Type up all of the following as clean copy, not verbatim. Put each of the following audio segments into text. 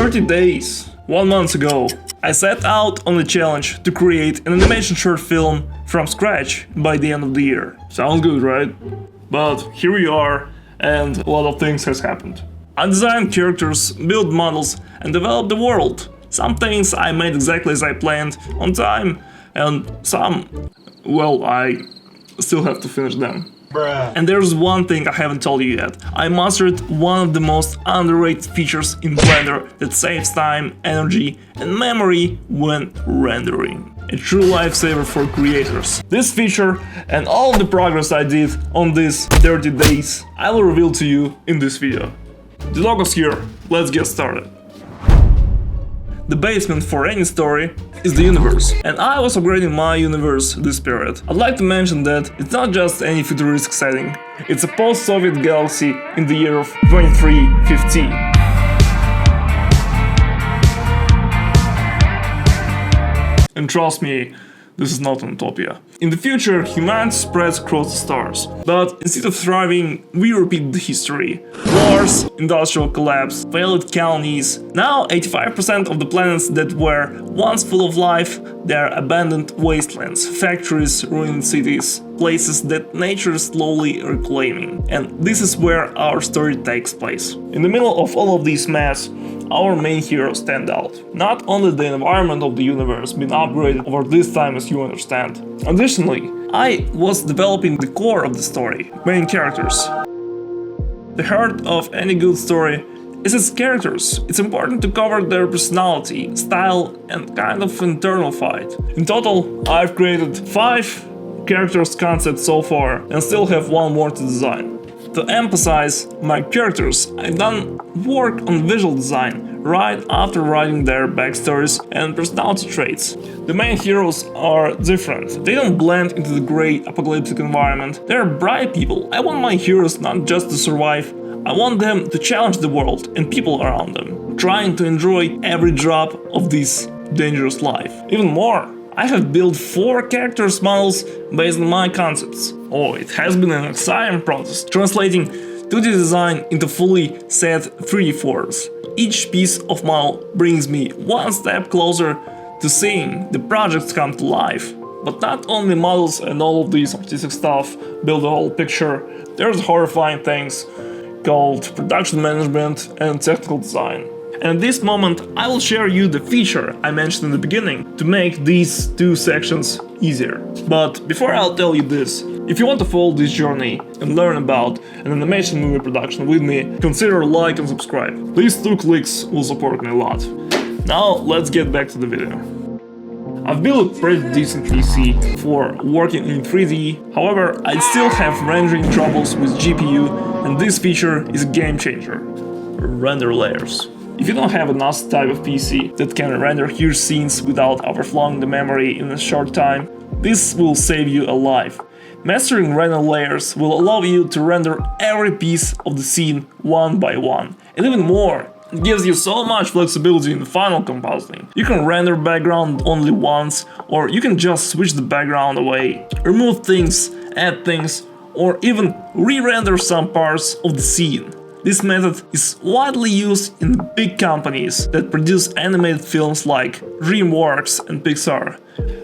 30 days, 1 month ago, I set out on the challenge to create an animation short film from scratch by the end of the year. Sounds good, right? But here we are, and a lot of things has happened. I designed characters, built models, and developed the world. Some things I made exactly as I planned, on time, and some, well, I still have to finish them. Bruh. And there's one thing I haven't told you yet. I mastered one of the most underrated features in Blender that saves time, energy, and memory when rendering. A true lifesaver for creators. This feature and all the progress I did on these 30 days, I will reveal to you in this video. The logo's here, let's get started. The basement for any story is the universe, and I was upgrading my universe this period. I'd like to mention that it's not just any futuristic setting, it's a post-Soviet galaxy in the year of 2350. And trust me, this is not an utopia. In the future, humanity spreads across the stars. But instead of thriving, we repeat the history. Wars, industrial collapse, failed colonies. Now 85% of the planets that were once full of life, they are abandoned wastelands, factories, ruined cities, places that nature is slowly reclaiming. And this is where our story takes place. In the middle of all of this mess, our main heroes stand out. Not only the environment of the universe been upgraded over this time, as you understand. Additionally, I was developing the core of the story, main characters. The heart of any good story is its characters. It's important to cover their personality, style, and kind of internal fight. In total, I've created 5 characters concepts so far and still have 1 more to design. To emphasize my characters, I've done work on visual design right after writing their backstories and personality traits. The main heroes are different. They don't blend into the grey apocalyptic environment. They're bright people. I want my heroes not just to survive, I want them to challenge the world and people around them, trying to enjoy every drop of this dangerous life. Even more, I have built 4 characters models based on my concepts. Oh, it has been an exciting process, translating 2D design into fully set 3D forms. Each piece of model brings me 1 step closer to seeing the projects come to life. But not only models and all of these artistic stuff build the whole picture, there's horrifying things called production management and technical design. And at this moment, I will share you the feature I mentioned in the beginning to make these 2 sections easier. But before I'll tell you this, if you want to follow this journey and learn about an animation movie production with me, consider like and subscribe. These 2 clicks will support me a lot. Now let's get back to the video. I've built a pretty decent PC for working in 3D, however I still have rendering troubles with GPU, and this feature is a game changer. Render layers. If you don't have a NAS type of PC that can render huge scenes without overflowing the memory in a short time, this will save you a life. Mastering render layers will allow you to render every piece of the scene one by one, and even more. It gives you so much flexibility in the final compositing. You can render background only once, or you can just switch the background away, remove things, add things, or even re-render some parts of the scene. This method is widely used in big companies that produce animated films like DreamWorks and Pixar.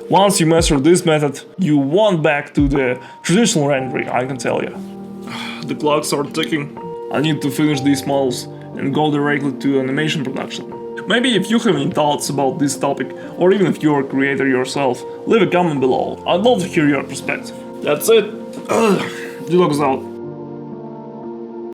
Once you master this method, you won't back to the traditional rendering, I can tell you. The clocks are ticking. I need to finish these models and go directly to animation production. Maybe if you have any thoughts about this topic, or even if you're a creator yourself, leave a comment below. I'd love to hear your perspective. That's it. The dog is out.